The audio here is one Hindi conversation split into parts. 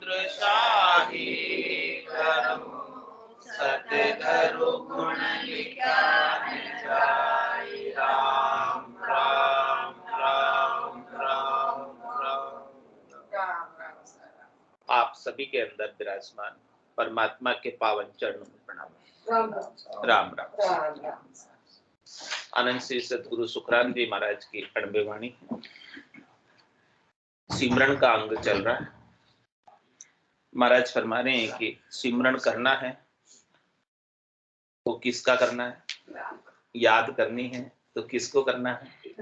शाही करो सतधरु गुण लिखाने जाय। राम राम राम राम राम। आप सभी के अंदर विराजमान परमात्मा के पावन चरणों में प्रणाम। राम राम राम राम। आनंद श्री सदगुरु सुखराम जी महाराज की अणबे वाणी सिमरन का अंग चल रहा है। महाराज फरमा रहे हैं कि सिमरन करना है तो किसका करना है, याद करनी है तो किसको करना है,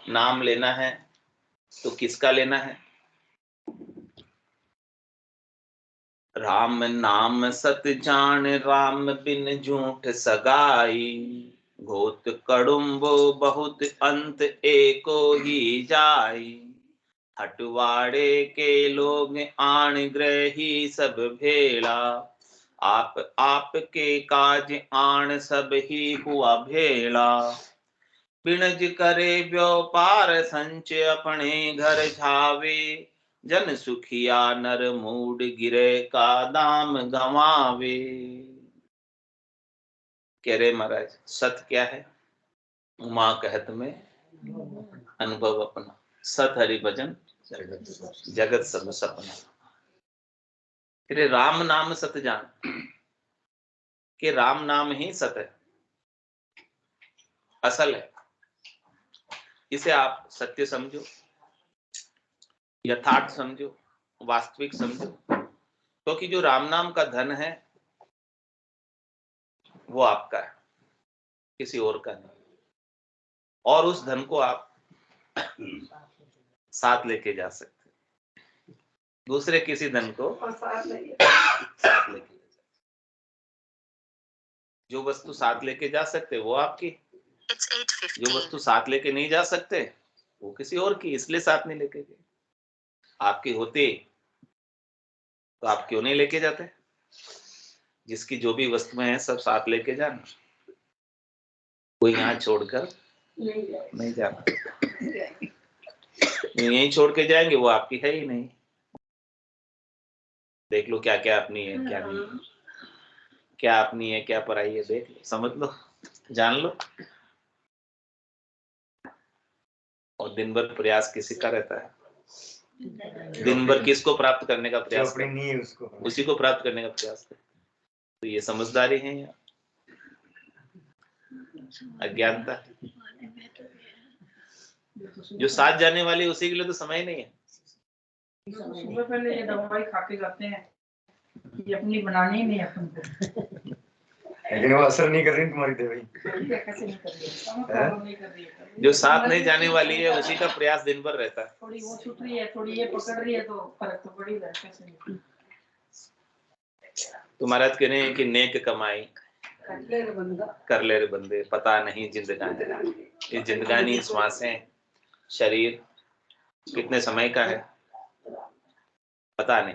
नाम लेना है तो किसका लेना है। राम नाम सत जान राम बिन झूठ सगाई। घोत कड़ुम्बो बहुत अंत एको ही जाई। हटवाड़े के लोग आन ग्रही सब भेला। आप के काज आन सब ही हुआ भेला। बिणज करे व्यापार संच अपने घर झावे। जन सुखिया नर मूड गिरे का दाम गंवावे। कह रहे महाराज सत क्या है, उमा कहत में अनुभव अपना। सत हरि भजन जगत सब सपना। फिर राम नाम सत जान, कि राम नाम ही सत है, असल है। इसे आप सत्य समझो, यथार्थ समझो, वास्तविक समझो। क्योंकि जो राम नाम का धन है वो आपका है, किसी और का नहीं। और उस धन को आप साथ लेके जा सकते, दूसरे किसी धन को साथ लेके जा। जो वस्तु साथ लेके जा सकते वो आपकी, जो वस्तु साथ लेके नहीं जा सकते वो किसी और की, इसलिए साथ नहीं लेके गए। आपकी होती तो आप क्यों नहीं लेके जाते। जिसकी जो भी वस्तुएं हैं सब साथ लेके जाना, कोई यहाँ छोड़कर नहीं जाना। यहीं छोड़ के जाएंगे वो आपकी है ही नहीं। देख लो क्या क्या अपनी है क्या नहीं, क्या अपनी है क्या पराई है, देख लो, समझ लो, जान लो। और दिन भर प्रयास किसी का रहता है, दिन भर किसको प्राप्त करने का प्रयास नहीं है, उसको उसी को प्राप्त करने का प्रयास करते। तो ये समझदारी है या अज्ञानता। जो साथ जाने वाली उसी के लिए तो समय नहीं है। सुबह पहले ये दवाई खा के जाते हैं, ये अपनी बनानी नहीं अपन को, लेकिन वो असर नहीं कर रही तुम्हारी दवाई। कैसे नहीं कर रही है? जो साथ नहीं जाने वाली है उसी का प्रयास दिन भर रहता है। थोड़ी वो छूट रही है, थोड़ी ये पकड़ रही है, तो फर्क तो पड़ ही रहा है। कैसे नहीं? तो महाराज कह रहे हैं कि नेक कमाई कर ले रे बंदे, पता नहीं जिंदगानी। ये जिंदगानी श्वासें शरीर कितने समय का है पता नहीं।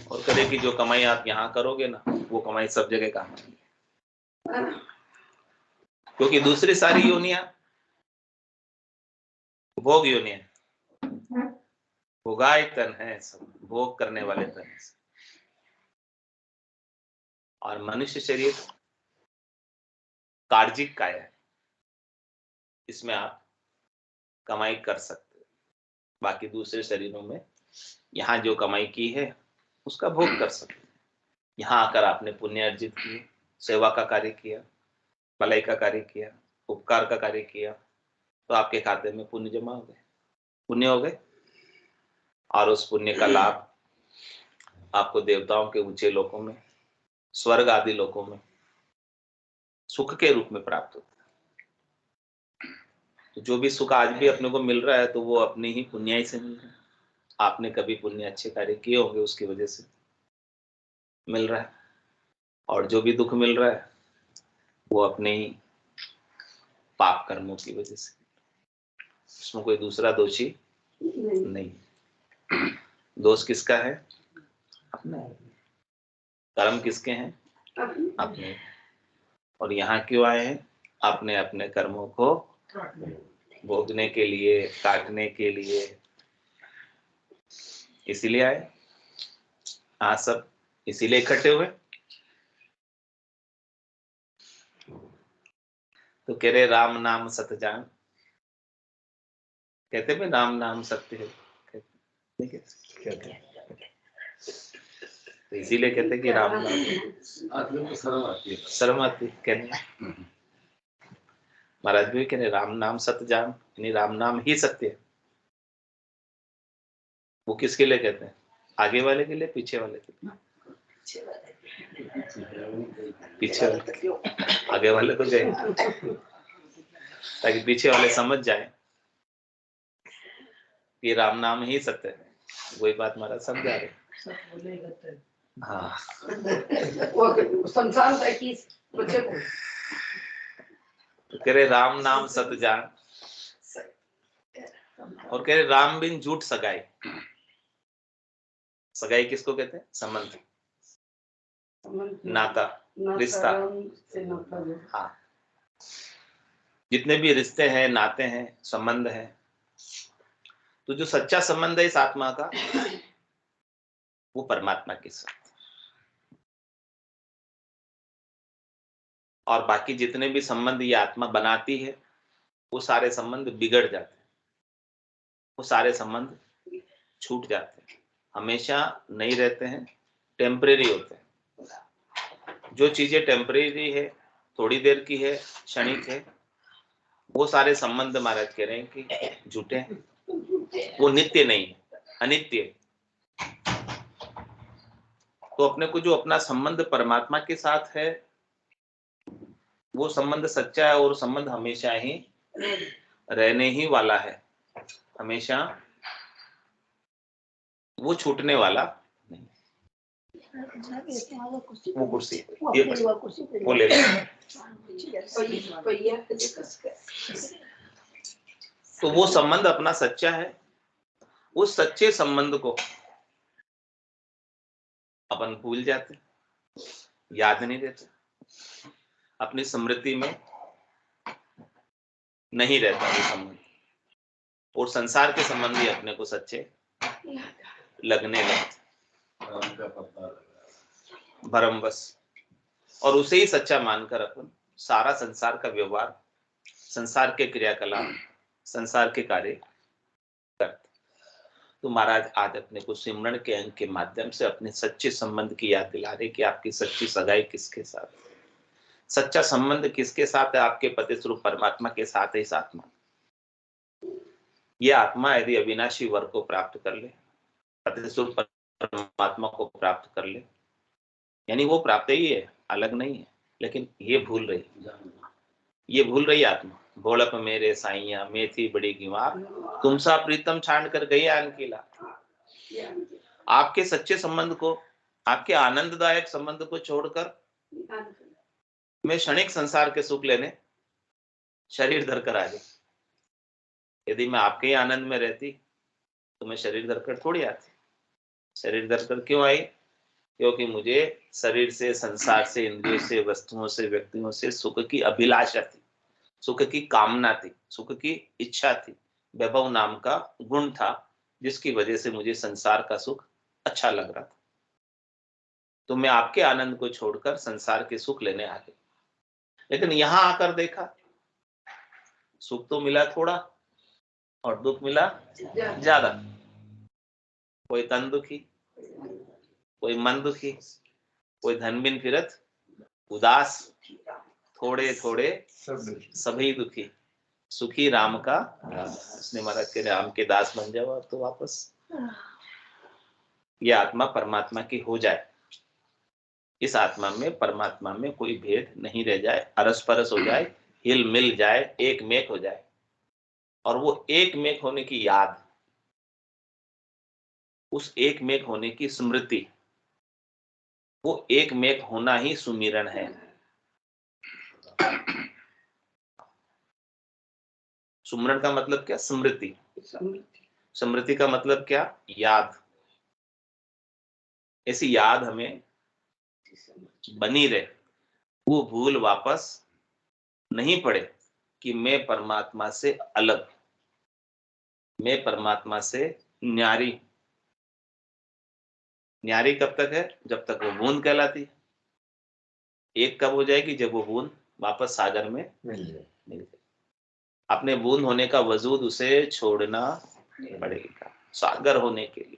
और कहे कि जो कमाई आप यहाँ करोगे ना वो कमाई सब जगह काम आएगी। क्योंकि दूसरी सारी योनियां भोग योनियां, भोगाय तन है, सब भोग करने वाले तन है। और मनुष्य शरीर कार्जिक काया है, इसमें आप कमाई कर सकते हो। बाकी दूसरे शरीरों में यहाँ जो कमाई की है उसका भोग कर सकते हो। यहाँ आकर आपने पुण्य अर्जित किए, सेवा का कार्य किया, भलाई का कार्य किया, उपकार का कार्य किया, तो आपके खाते में पुण्य जमा हो गए, पुण्य हो गए। और उस पुण्य का लाभ आपको देवताओं के ऊंचे लोकों में, स्वर्ग आदि लोकों में सुख के रूप में प्राप्त होता है। तो जो भी सुख आज भी अपने को मिल रहा है तो वो अपनी ही पुण्याई से मिल रहा है। आपने कभी पुण्य अच्छे कार्य किए होंगे उसकी वजह से मिल रहा है। और जो भी दुख मिल रहा है वो अपने ही पाप कर्मों की वजह से, उसमें कोई दूसरा दोषी नहीं। दोष किसका है? अपना। कर्म किसके हैं? अपने। और यहाँ क्यों आए हैं? अपने अपने कर्मों को भोगने के लिए, काटने के लिए, इसीलिए आए, आज सब इसीलिए इकट्ठे हुए। तो कह रहे राम नाम सत जान, कहते भाई राम नाम सत्य है, कहते तो इसीलिए कहते कि राम नाम आदमी को शर्म आती है। शर्म आती कहने। महाराज भी कह रहे राम नाम सत्य जान, यानी राम नाम ही सत्य है। वो किसके लिए कहते हैं? आगे वाले के लिए, पीछे वाले के लिए? पीछे वाले, आगे वाले तो गए, ताकि पीछे वाले समझ जाए कि राम नाम ही सत्य है। वही बात महाराज समझा रहे। हाँ, वो संसार है कि बच्चे को तो कह रहे राम नाम सत्य जान, और कह रहे राम बिन झूठ सगाई। सगाई किसको कहते हैं? संबंध, नाता, रिश्ता। हाँ, जितने भी रिश्ते हैं, नाते हैं, संबंध हैं, तो जो सच्चा संबंध है इस आत्मा का, वो परमात्मा के साथ। और बाकी जितने भी संबंध ये आत्मा बनाती है, वो सारे संबंध बिगड़ जाते हैं, वो सारे संबंध छूट जाते हैं, हमेशा नहीं रहते हैं, टेम्परेरी होते हैं। जो चीजें टेम्परेरी है, थोड़ी देर की है, क्षणिक है, वो सारे संबंध महाराज कह रहे हैं कि झूठे हैं, वो नित्य नहीं है, अनित्य है। तो अपने को जो अपना संबंध परमात्मा के साथ है, वो संबंध सच्चा है, और संबंध हमेशा ही रहने ही वाला है, हमेशा वो छूटने वाला नहीं। वो कुर्सी वो ले लो। तो वो संबंध अपना सच्चा है, उस सच्चे संबंध को अपन भूल जाते, याद नहीं देते, अपनी स्मृति में नहीं रहता वो संबंध, और संसार के संबंध ही अपने को सच्चे लगने लगते, भरमवश। और उसे ही सच्चा मानकर अपन सारा संसार का व्यवहार, संसार के क्रियाकलाप, संसार के कार्य करते। तो महाराज आज अपने को सिमरन के अंग के माध्यम से अपने सच्चे संबंध की याद दिला रहे कि आपकी सच्ची सगाई किसके साथ है, सच्चा संबंध किसके साथ है? आपके पति स्वरूप परमात्मा के साथ है। इस आत्मा, ये आत्मा यदि अविनाशी वर को प्राप्त कर ले, पति स्वरूप परमात्मा को प्राप्त कर ले, यानी वो प्राप्त ही है, अलग नहीं है, लेकिन ये भूल रही आत्मा। भोलप मेरे साइया मैं थी बड़ी गिवार, तुमसा प्रीतम छांड कर गई अनकीला। आपके सच्चे संबंध को, आपके आनंददायक संबंध को छोड़कर मैं क्षणिक संसार के सुख लेने शरीर धरकर आ गई। यदि मैं आपके ही आनंद में रहती तो मैं शरीर धरकर थोड़ी आती। शरीर धरकर क्यों आई? क्योंकि मुझे शरीर से, संसार से, इंद्रियों से, वस्तुओं से, व्यक्तियों से सुख की अभिलाषा थी, सुख की कामना थी, सुख की इच्छा थी। वैभव नाम का गुण था जिसकी वजह से मुझे संसार का सुख अच्छा लग रहा था। तो मैं आपके आनंद को छोड़कर संसार के सुख लेने आ गई। लेकिन यहां आकर देखा, सुख तो मिला थोड़ा और दुख मिला ज्यादा। कोई तन दुखी, कोई मन दुखी, कोई धन बिन फिरत उदास, थोड़े थोड़े सभी दुखी, सुखी राम का उसने महाराज के राम के दास बन जाओ अब तो वापस ये आत्मा परमात्मा की हो जाए। इस आत्मा में परमात्मा में कोई भेद नहीं रह जाए, अरस परस हो जाए, हिल मिल जाए, एक मेक हो जाए। और वो एक मेक होने की याद, उस एक मेक होने की स्मृति, वो एक मेक होना ही सुमिरन है। सुमिरन का मतलब क्या? स्मृति। स्मृति का मतलब क्या? याद। ऐसी याद हमें बनी रहे, वो भूल वापस नहीं पड़े कि मैं परमात्मा से अलग, मैं परमात्मा से न्यारी, न्यारी कब तक है? जब तक वो बूंद कहलाती है। एक कब हो जाएगी? जब वो बूंद वापस सागर में मिल जाए। मिल जाए। अपने बूंद होने का वजूद उसे छोड़ना पड़ेगा सागर होने के लिए।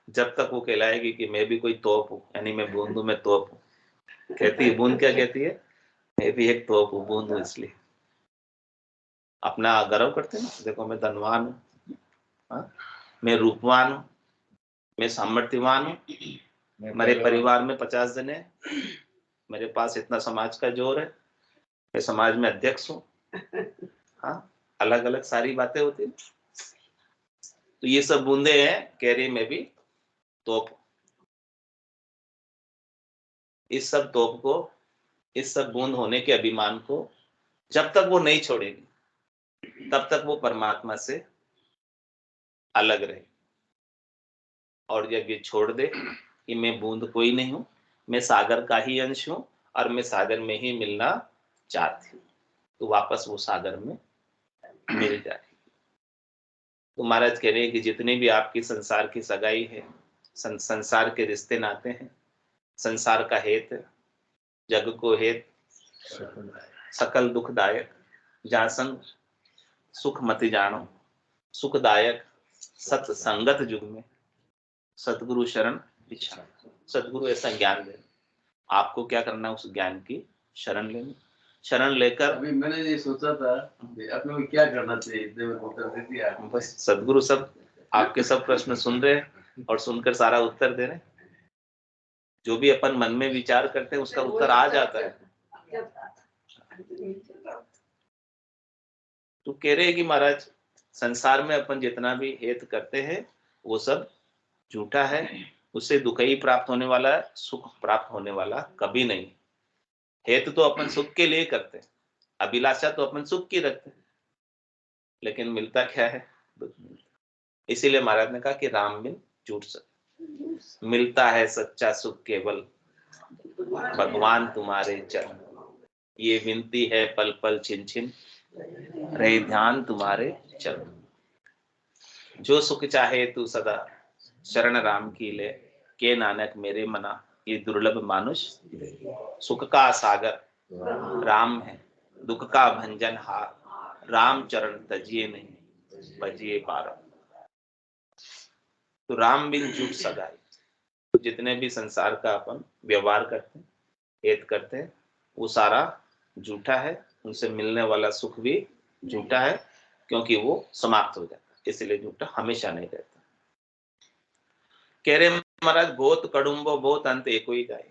जब तक वो कहलाएगी कि मैं भी कोई तोप हूँ, यानी मैं बूंद हूँ, मैं तोप हूँ। कहती है बूंद, क्या कहती है? मैं भी एक तोप हूँ, बूंद हूँ। इसलिए अपना गर्व करते हैं ना, देखो मैं धनवान हूँ, हाँ? मैं रूपवान हूँ, मैं सामर्थ्यवान हूँ, मेरे परिवार में 50 जने हैं, मेरे पास इतना समाज का जोर है, मैं समाज में अध्यक्ष हूँ, हाँ? अलग अलग सारी बातें होती हैं। तो ये सब बूंदे हैं, कह रही मैं भी तोप। इस सब तोप को, इस सब बूंद होने के अभिमान को जब तक वो नहीं छोड़ेगी तब तक वो परमात्मा से अलग रहे। और जब ये छोड़ दे कि मैं बूंद कोई नहीं हूं, मैं सागर का ही अंश हूं और मैं सागर में ही मिलना चाहती हूँ, तो वापस वो सागर में मिल जाएगी। तो महाराज कह रहे हैं कि जितनी भी आपकी संसार की सगाई है, संसार के रिश्ते नाते हैं, संसार का हेत, जग को हेत सकल दुखदायक, जहाँ संग सुख मति जानो, सुखदायक सत्संगत युग में सतगुरु शरण इच्छा। सतगुरु ऐसा ज्ञान दे, आपको क्या करना है? उस ज्ञान की शरण लेनी। शरण लेकर अभी मैंने ये सोचा था कि अपने को क्या करना चाहिए, इतने में उत्तर दे दिया। बस सदगुरु सब आपके सब प्रश्न सुन रहे हैं और सुनकर सारा उत्तर दे रहे हैं। जो भी अपन मन में विचार करते हैं उसका उत्तर आ जाता है। तो कह रहे हैं कि महाराज संसार में अपन जितना भी हेत करते हैं वो सब झूठा है, उससे दुख ही प्राप्त होने वाला है, सुख प्राप्त होने वाला कभी नहीं। हेतु तो अपन सुख के लिए करते हैं, अभिलाषा तो अपन सुख की रखते हैं, लेकिन मिलता क्या है? दुख मिलता। इसीलिए महाराज ने कहा कि राम बिन झूठ सक, मिलता है सच्चा सुख केवल भगवान तुम्हारे चरण। ये विनती है पल पल छिन छिन, रहे ध्यान तुम्हारे चरण। जो सुख चाहे तू सदा शरण राम की ले, के नानक मेरे मना ये दुर्लभ मानुष। सुख का सागर राम है, दुख का भंजन हार, राम चरण तजिए नहीं बजिए पार। तो राम बिन झूठ सगाई। तो जितने भी संसार का अपन व्यवहार करते हैं, हेत करते हैं, वो सारा झूठा है, उनसे मिलने वाला सुख भी झूठा है, क्योंकि वो समाप्त हो जाता है। इसलिए झूठा हमेशा नहीं रहता। कह रहे महाराज बहुत कड़ुम्बो बहुत अंत एको ही गाय।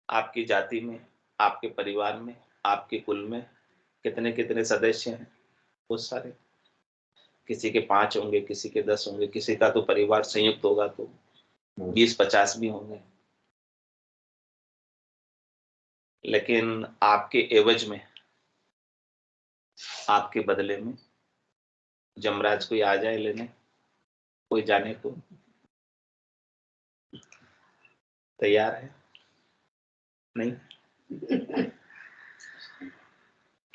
आपकी जाति में, आपके परिवार में, आपके कुल में कितने कितने सदस्य हैं? बहुत सारे। किसी के 5 होंगे, किसी के 10 होंगे, किसी का तो परिवार संयुक्त होगा तो 20-50 भी होंगे। लेकिन आपके एवज में, आपके बदले में जमराज कोई आ जाए लेने, कोई जाने को तैयार है? नहीं।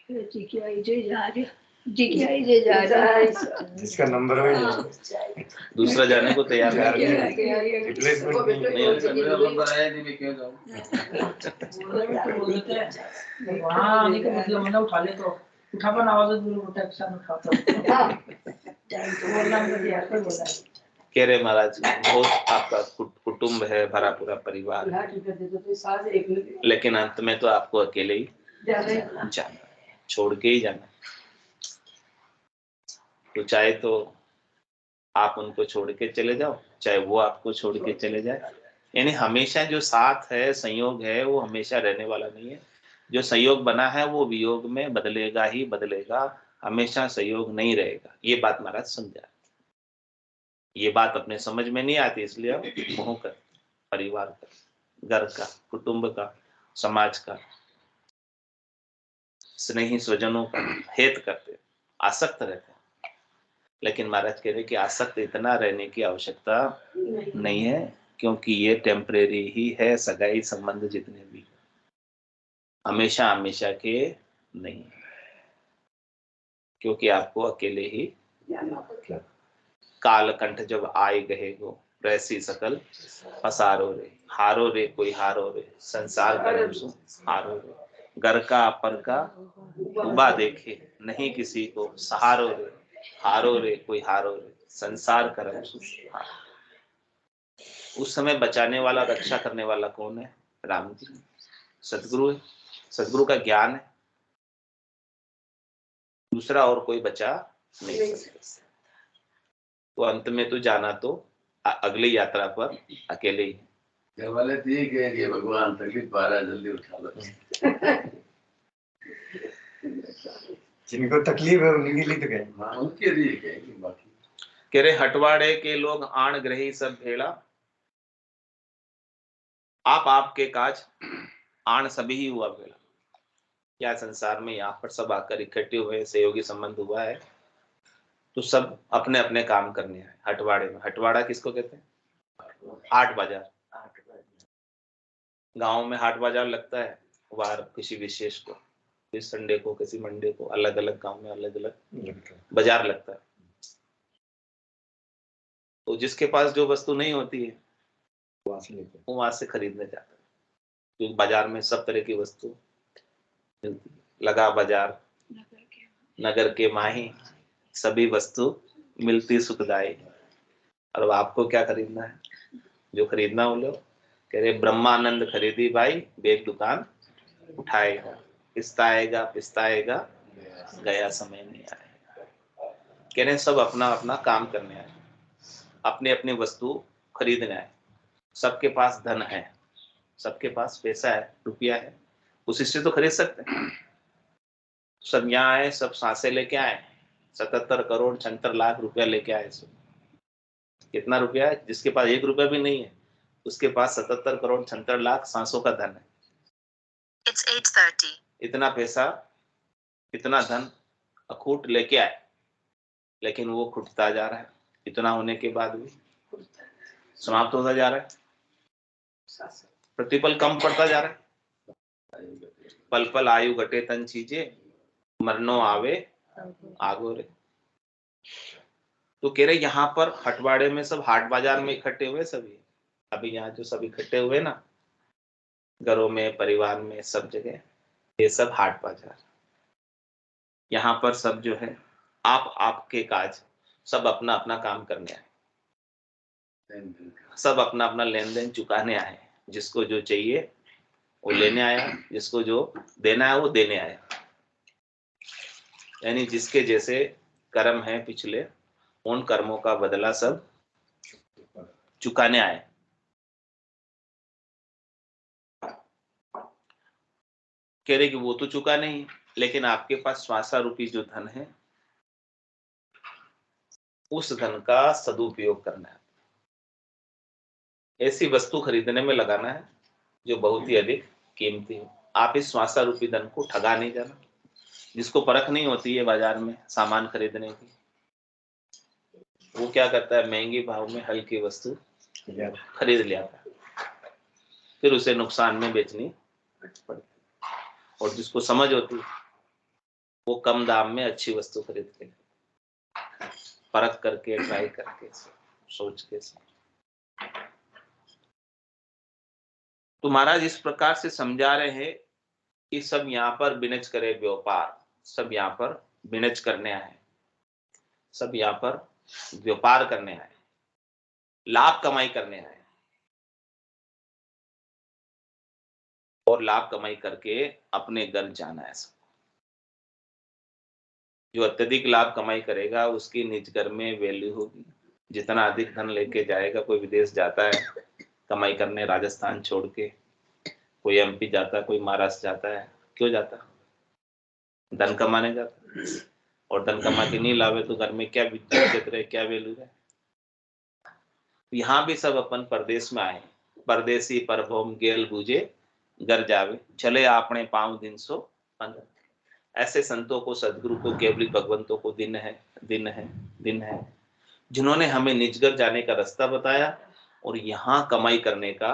जी की आई जे जा रही, जी की आई जे जा रही, जिसका नंबर वही है, दूसरा जाने को तैयार तैयार है। रिप्लेसमेंट नहीं। मेरा नंबर आया नहीं, मैं क्यों जाऊं? बोलते हैं वहाँ आने के मतलब मैंने उठा ले तो उठा पर आवाज दूर उठा एक्शन उठाता बोलना मुझे यार कोई बोला कह रहे महाराज बहुत आपका कुटुंब है, भरा पूरा परिवार, लेकिन अंत में तो आपको अकेले ही जाना, छोड़ के ही जाना। तो चाहे तो आप उनको छोड़ के चले जाओ, चाहे वो आपको छोड़ के चले जाए। यानी हमेशा जो साथ है, संयोग है, वो हमेशा रहने वाला नहीं है। जो संयोग बना है वो वियोग में बदलेगा ही बदलेगा, हमेशा संयोग नहीं रहेगा। ये बात महाराज समझा। ये बात अपने समझ में नहीं आती, इसलिए हम मोह कर, परिवार का, घर का, कुटुंब का, समाज का, स्नेही स्वजनों का हेत करते, आसक्त रहते हैं। लेकिन महाराज कह रहे कि आसक्त इतना रहने की आवश्यकता नहीं है, क्योंकि ये टेम्परेरी ही है। सगाई संबंध जितने भी हमेशा हमेशा के नहीं, क्योंकि आपको अकेले ही काल कंठ जब आए गहे गो, वैसी सकल पसारो रे, हारो रे कोई हारो रे, संसार करम सो हारो रे, घर का पर का उबा देखे, नहीं किसी को सहारो रे, हारो रे कोई हारो रे, संसार करम सो हारो। उस समय बचाने वाला, रक्षा करने वाला कौन है? राम जी, सदगुरु है, सदगुरु का ज्ञान है, दूसरा और कोई बचा नहीं सकता। तो अंत में तो जाना तो अगली यात्रा पर अकेले ही। घर वाले तो यही कहेंगे भगवान तकलीफ पा रहा है, जल्दी उठा लो। जिनको तकलीफ है उनके लिए तो कहें। हाँ, उनके लिए कहेंगे, बाकी कह रहे हटवाड़े के लोग आण ग्रही सब भेड़ा, आप आपके काज आण सभी ही हुआ भेड़ा। क्या संसार में यहाँ पर सब आकर इकट्ठे हुए, सहयोगी संबंध हुआ है, तो सब अपने अपने काम करने आए हटवाड़े में। हटवाड़ा किसको कहते हैं? हाट बाजार। गांव में हाट बाजार लगता है, वार किसी विशेष को, किसी संडे को, किसी मंडे को, अलग अलग गांव में अलग अलग बाजार लगता है। तो जिसके पास जो वस्तु नहीं होती है वो वहां से खरीदने जाता है, क्योंकि बाजार में सब तरह की वस्तु मिलती है। लगा बाजार नगर के माही, सभी वस्तु मिलती सुखदाई। और आपको क्या खरीदना है? जो खरीदना हो लो। कह रहे ब्रह्मानंद खरीदी भाई, बेग दुकान उठाएगा, पिस्ताएगा पिस्ताएगा, गया समय नहीं आएगा। कह रहे सब अपना अपना काम करने आए, अपने अपने वस्तु खरीदने आए। सबके पास धन है, सबके पास पैसा है, रुपया है, उसी से तो खरीद सकते हैं। सब यहाँ आए, सब सांसें लेके आए, 77 करोड़ 76 लाख रुपया लेके आए। सब कितना रुपया है? जिसके पास 1 रुपया भी नहीं है उसके पास 77 करोड़ 76 लाख सांसों का धन है। It's 8:30। इतना पैसा, इतना धन अखूट लेके आए, लेकिन वो खुटता जा रहा है। इतना होने के बाद भी समाप्त होता जा रहा है, प्रतिपल कम पड़ता जा रहा है। पल पल आयु घटे तन चीजे, मरनो आवे आगोरे। तो कह रहे यहाँ पर हटवाड़े में सब हाट बाजार में इकट्ठे हुए सभी। अभी यहाँ जो सब इकट्ठे हुए ना, घरों में, परिवार में, सब जगह, ये सब हाट बाजार। यहाँ पर सब जो है आप आपके काज, सब अपना अपना काम करने आए, सब अपना अपना लेन देन चुकाने आए। जिसको जो चाहिए वो लेने आया, जिसको जो देना है वो देने आया। यानी जिसके जैसे कर्म है पिछले, उन कर्मों का बदला सब चुकाने आए। कह रहे कि वो तो चुका नहीं, लेकिन आपके पास श्वासा रूपी जो धन है, उस धन का सदुपयोग करना है। ऐसी वस्तु खरीदने में लगाना है जो बहुत ही अधिक कीमती हो। आप इस श्वासा रूपी धन को ठगा नहीं जाना। जिसको परख नहीं होती है बाजार में सामान खरीदने की, वो क्या करता है, महंगी भाव में हल्की वस्तु खरीद लिया था, फिर उसे नुकसान में बेचनी पड़ती। और जिसको समझ होती है वो कम दाम में अच्छी वस्तु खरीद के, परख करके, ट्राई करके, सोच के। तो महाराज इस प्रकार से समझा रहे हैं कि सब यहाँ पर बिनज करे व्यापार, सब यहाँ पर बिनज करने आए, सब यहाँ पर व्यापार करने आए, लाभ कमाई करने आए। और लाभ कमाई करके अपने घर जाना है। सब जो अत्यधिक लाभ कमाई करेगा उसकी निज घर में वैल्यू होगी। जितना अधिक धन लेके जाएगा, कोई विदेश जाता है कमाई करने, राजस्थान छोड़ के, कोई एमपी जाता है, कोई महाराष्ट्र जाता है, क्यों जाता? धन कमाने जाता। और धन कमा के नहीं लावे तो घर में क्या इज्जत रहे, क्या वैल्यू है। यहाँ भी सब अपन परदेश में आए, परदेसी परभोम गेल बूझे घर जावे, चले आपने पांव दिन सो पंद्रह। ऐसे संतों को, सदगुरु को, केवली भगवंतों को दिन है, दिन है, दिन है, जिन्होंने हमें निजगर जाने का रास्ता बताया और यहाँ कमाई करने का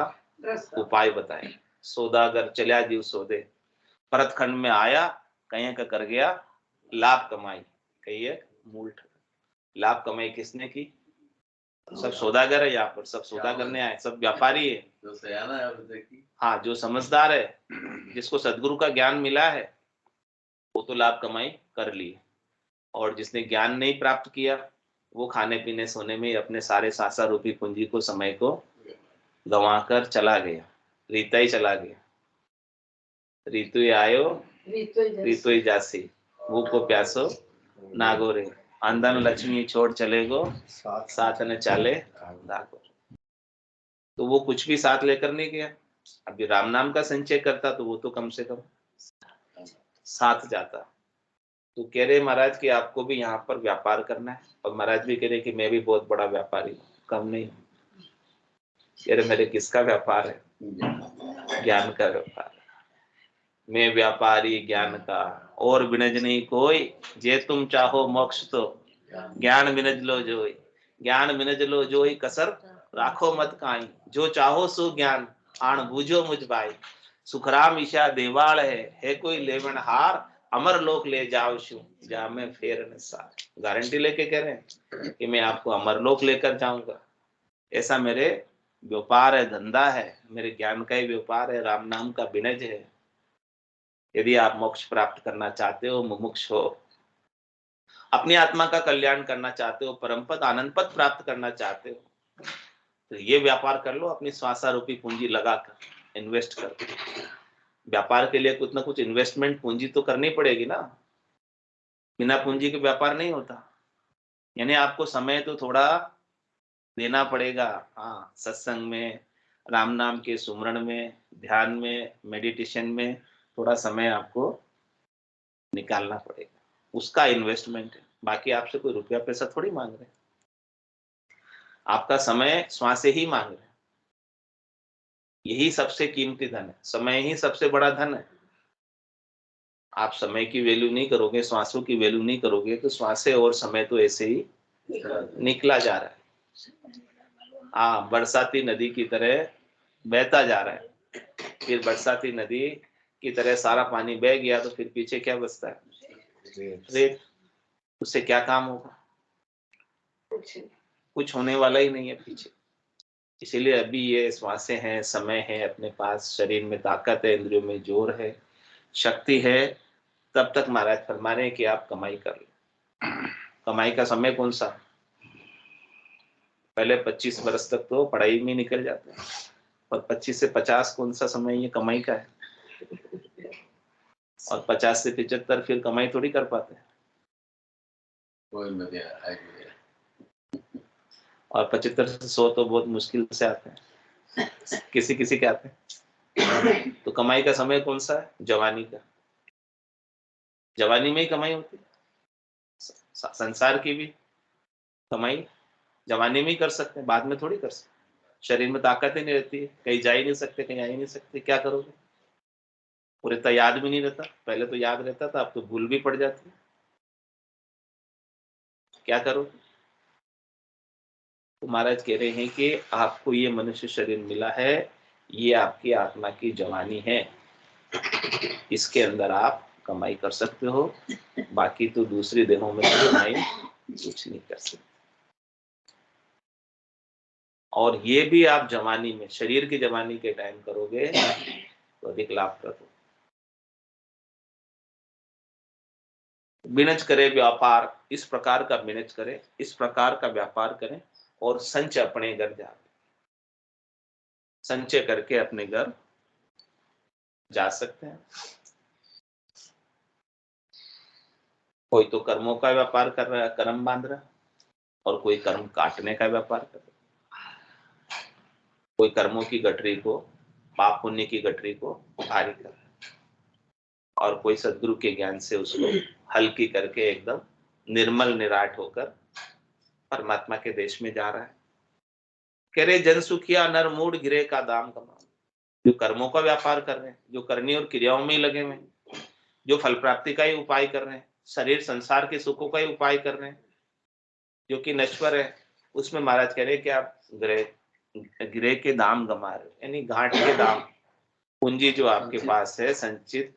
उपाय बताया। सौदागर चल्या जीव सौदे, परतखंड में आया, कहीं का कर गया लाभ कमाई, कहिए मूल ठग। लाभ कमाई किसने की? सब सौदागर है, यहाँ पर सब सौदा करने आए, सब व्यापारी है। जो सयाना है वो देखिए। हाँ, जो समझदार है, जिसको सदगुरु का ज्ञान मिला है, वो तो लाभ कमाई कर ली, और जिसने ज्ञान नहीं प्राप्त किया वो खाने पीने सोने में अपने सारे सासा रूपी पूंजी को, समय को गंवा कर चला गया, रीता ही चला गया। रीतु आयो रीतो ही जासी, भूख को प्यासो नागो रे, अंधन लक्ष्मी छोड़ चले गो, साथ न चाले दागो। तो वो कुछ भी साथ लेकर नहीं गया। अभी राम नाम का संचय करता तो वो तो कम से कम साथ जाता। तो कह रहे महाराज कि आपको भी यहाँ पर व्यापार करना है, और महाराज भी कह रहे कि मैं भी बहुत बड़ा व्यापारी हूँ, कम नहीं हूँ। कह रहे मेरे किसका व्यापार है? ज्ञान का व्यापार। मैं व्यापारी ज्ञान का, और बिनज नहीं कोई, जे तुम चाहो मोक्ष तो ज्ञान बिनज लो जोई, ज्ञान बिनज लो जोई कसर राखो मत काई, जो चाहो सो ज्ञान आण बूझो मुझ भाई, सुखराम ईशा देवाल है कोई लेवन हार, अमर लोक ले जाओ शू जा में फेर न सार। गारंटी लेके कह रहे हैं कि मैं आपको अमर लोक लेकर जाऊंगा। ऐसा मेरे व्यापार है, धंधा है, मेरे ज्ञान का ही व्यापार है, राम नाम का बिनज है। यदि आप मोक्ष प्राप्त करना चाहते हो, मुमुक्ष हो, अपनी आत्मा का कल्याण करना चाहते हो, परम पद आनंद पद प्राप्त करना चाहते हो, तो ये व्यापार कर लो। अपनी स्वासा रूपी पूंजी लगाकर, इन्वेस्ट कर। व्यापार के लिए कुछ ना कुछ इन्वेस्टमेंट पूंजी तो करनी पड़ेगी ना, बिना पूंजी के व्यापार नहीं होता। यानी आपको समय तो थोड़ा देना पड़ेगा। हाँ, सत्संग में, राम नाम के सुमरण में, ध्यान में, मेडिटेशन में थोड़ा समय आपको निकालना पड़ेगा, उसका इन्वेस्टमेंट है। बाकी आपसे कोई रुपया पैसा थोड़ी मांग रहे, आपका समय श्वास से ही मांग रहे। यही सबसे कीमती धन है, समय ही सबसे बड़ा धन है। आप समय की वैल्यू नहीं करोगे, श्वासों की वैल्यू नहीं करोगे, तो श्वास और समय तो ऐसे ही निकला जा रहा है। हाँ, बरसाती नदी की तरह बहता जा रहा है। फिर बरसाती नदी की तरह सारा पानी बह गया तो फिर पीछे क्या बचता है? रेत। उससे क्या काम होगा? कुछ होने वाला ही नहीं है पीछे। इसीलिए अभी ये श्वासें हैं, समय है अपने पास, शरीर में ताकत है, इंद्रियों में जोर है, शक्ति है, तब तक महाराज फरमा रहे हैं कि आप कमाई कर लो। कमाई का समय कौन सा? पहले 25 वर्ष तक तो पढ़ाई में निकल जाते हैं, और 25 से 50 कौन सा समय ये कमाई का है, और 50 से 75 फिर कमाई थोड़ी कर पाते हैं, और 75 से 100 तो बहुत मुश्किल से आते हैं, किसी किसी के आते हैं। तो कमाई का समय कौन सा है? जवानी का। जवानी में ही कमाई होती है। संसार की भी कमाई जवानी में ही कर सकते हैं, बाद में थोड़ी कर सकते। शरीर में ताकत ही नहीं रहती है, कहीं जा ही नहीं सकते, कहीं आ ही नहीं सकते, क्या करोगे? पूरे तो याद भी नहीं रहता। पहले तो याद रहता था, अब तो भूल भी पड़ जाती है, क्या करोगे? तो महाराज कह रहे हैं कि आपको ये मनुष्य शरीर मिला है, ये आपकी आत्मा की जवानी है, इसके अंदर आप कमाई कर सकते हो। बाकी तो दूसरी देहों में कमाई कुछ नहीं कर सकते। और ये भी आप जवानी में, शरीर की जवानी के टाइम करोगे तो अधिक लाभप्रद हो। बिनज करे व्यापार, इस प्रकार का बिनज करे, इस प्रकार का व्यापार करें, और संचय अपने घर जा, संचय करके अपने घर जा सकते हैं। कोई तो कर्मों का व्यापार कर रहा है, कर्म बांध रहा है, और कोई कर्म काटने का व्यापार कर रहा है। कोई कर्मों की गठरी को, पाप पुण्य की गठरी को भारी कर रहा है, और कोई सदगुरु के ज्ञान से उसको हल्की करके एकदम निर्मल निराट होकर परमात्मा के देश में जा रहा है। कह रहे जन सुखिया नर मूड गिरे का दाम कमा। जो कर्मों का व्यापार कर रहे हैं, जो करनी और क्रियाओं में ही लगे हुए, जो फल प्राप्ति का ही उपाय कर रहे हैं, शरीर संसार के सुखों का ही उपाय कर रहे हैं, जो कि नश्वर है, उसमें महाराज कह रहे हैं कि आप गिरे के दाम गमा रहे हो, यानी घाट के दाम। पूंजी जो आपके पास है संचित,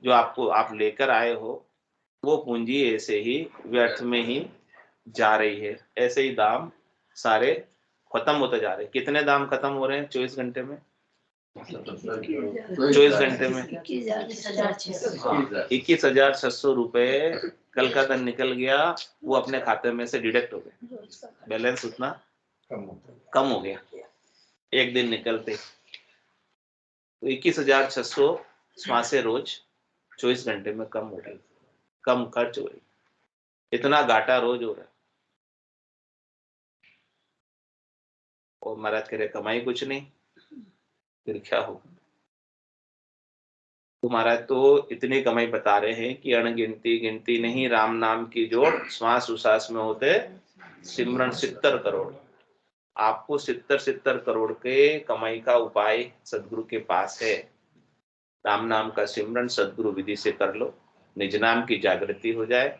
जो आपको आप लेकर आए हो, वो पूंजी ऐसे ही व्यर्थ में ही जा रही है, ऐसे ही दाम सारे खत्म होते जा रहे हैं। कितने दाम खत्म हो रहे हैं 24 घंटे में? 24 घंटे में 21,600 रुपए कल का दिन निकल गया, वो अपने खाते में से डिडक्ट हो गए, बैलेंस उतना कम हो गया एक दिन निकलते। तो 21,600 श्वासें रोज 24 घंटे में कम हो रही, कम खर्च हो रही, इतना घाटा रोज हो रहा है। और महाराज कह रहे कमाई कुछ नहीं, फिर क्या हो? तो महाराज तो इतनी कमाई बता रहे हैं कि अणगिनती गिनती नहीं, राम नाम की जोड़ श्वास उश्वास में होते सिमरन 70 करोड़। आपको 70 करोड़ के कमाई का उपाय सदगुरु के पास है। राम नाम का सिमरन सदगुरु विधि से कर लो, निज नाम की जागृति हो जाए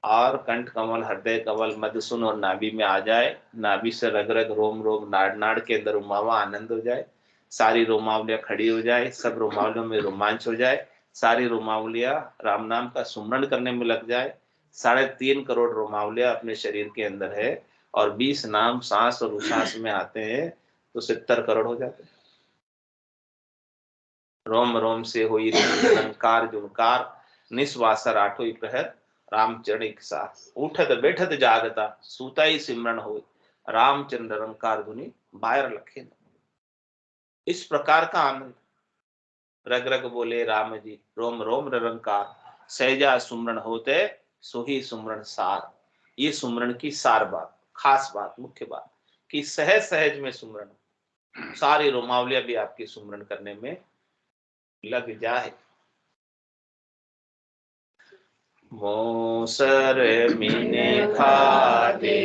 और कंठ कमल, हृदय कमल, मध्य सुन और नाभि में आ जाए, नाभि से रग रग रोम रोम नाड़ नाड़ के अंदर उमावा आनंद हो जाए, सारी रोमावलियां खड़ी हो जाए, सब रोमावलियों में रोमांच हो जाए, सारी रोमावलियां राम नाम का सुमरण करने में लग जाए। 3.5 करोड़ रोमावलियां अपने शरीर के अंदर है और 20 नाम सांस और उश्वास में आते हैं तो 70 करोड़ हो जाते हैं। रोम रोम से होई रंकार जुनकार, निस्वासर आठों प्रहर रामचरण एक साथ, उठत बैठत जागता सूता ही सिमरन हो, रामचंद्र रंकार धुनि बायर लखे न। इस प्रकार का आनंद रग रग बोले राम जी, रोम रोम रंकार, सहजा सुमरण होते सोही सुमरण सार। ये सुमरण की सार बात, खास बात, मुख्य बात कि सहज सहज में सुमरण, सारी रोमावलियां भी आपकी सुमरण करने में लग जाए। मोसर मीने खादे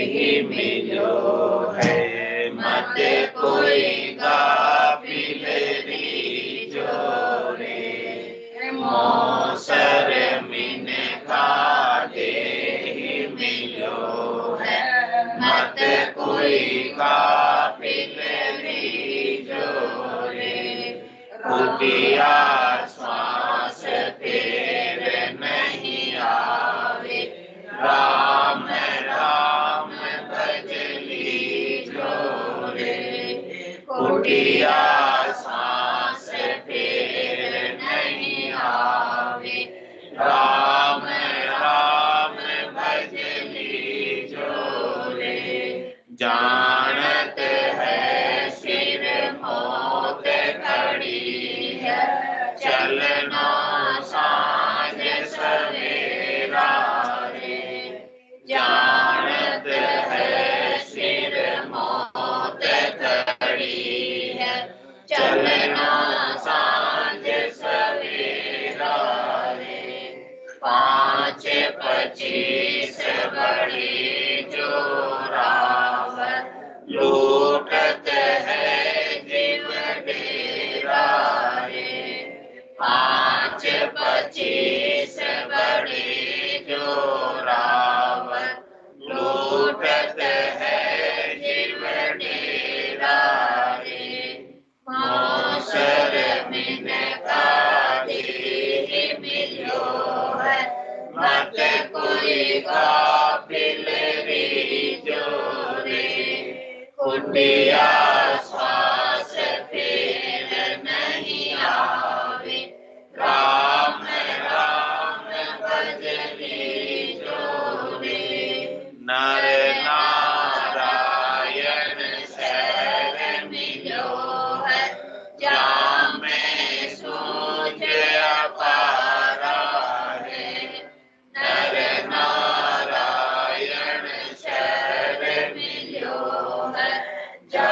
ही मिलो है, मत कोई गाफिल जोरे। मोसर मीने खादे ही मिलो है, मत कोई गाफिल जोरे। कुटिया श्वास तेरे नहीं आवे, राम राम भजली जोरे। कुटिया श्वास तेरे नहीं आवे, राम राम भजली जोरे। जानत है सिर मौत खड़ी है, चलना सांझ सवेरा रे। जानत है सिर मौत खड़ी है, चलना सांझ सवेरा रे। 5-25 बड़ी जोरावर, लूटत है जीव डेरा रे। 5-25 बड़ी जोरावर, लूटत है जीव डेरा रे। मोसर मिन खादी ही मिलो है, मत कोई गाफिल जोरे। कुटिया श्वास फिर नहीं आवे, राम राम भजली जोरे। नर नारायण शरण मिलो है, जामे सूझ अपारा है। नर नारायण शरण मिलो है, जा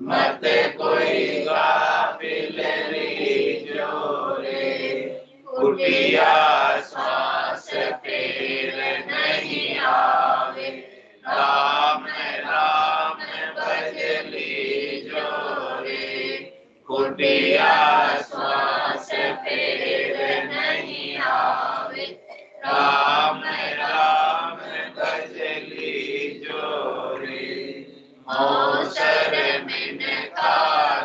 मत कोई गाफिल लीजो रे, कुटिया श्वास फिर नहीं आवे, राम राम भज लीजो रे, कुटिया श्वास फिर नहीं आवे, राम राम भज लीजो रे, मौसर मिनका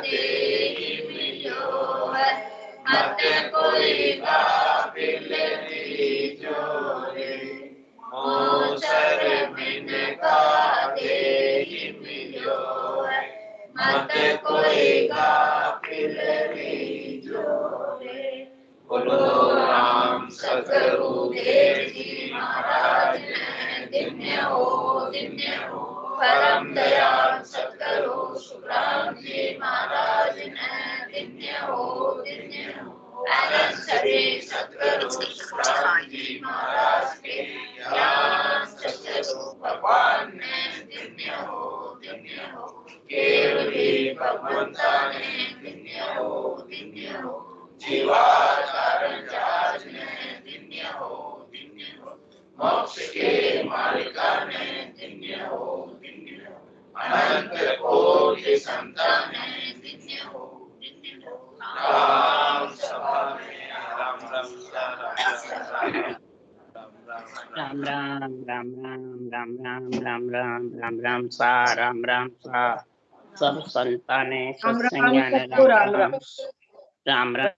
दे मिलो है, मत कोई गाफिल लीजो रे, मौसर मिनका दे मिलो है, मत कोई गाफिल लीजो रे। बोलो राम सतगुरु देव जी महाराज ने धन्य हो, परम दयाल सतगुरु सुखराम जी महाराज ने धन्य हो, अनंत श्री सतगुरु सुखराम जी महाराज के ज्ञान सतगुरु भगवान ने धन्य हो, केवली भगवंता ने धन्य हो, जीवाचारण जहाज ने धन्य हो, मोक्ष के मालिका ने धन्य हो, अनंत कोटि संतान ने धन्य हो, राम सभा में राम राम राम राम राम राम राम राम राम राम राम राम सा राम राम सा सब संताने सत्संज्ञाने राम राम राम राम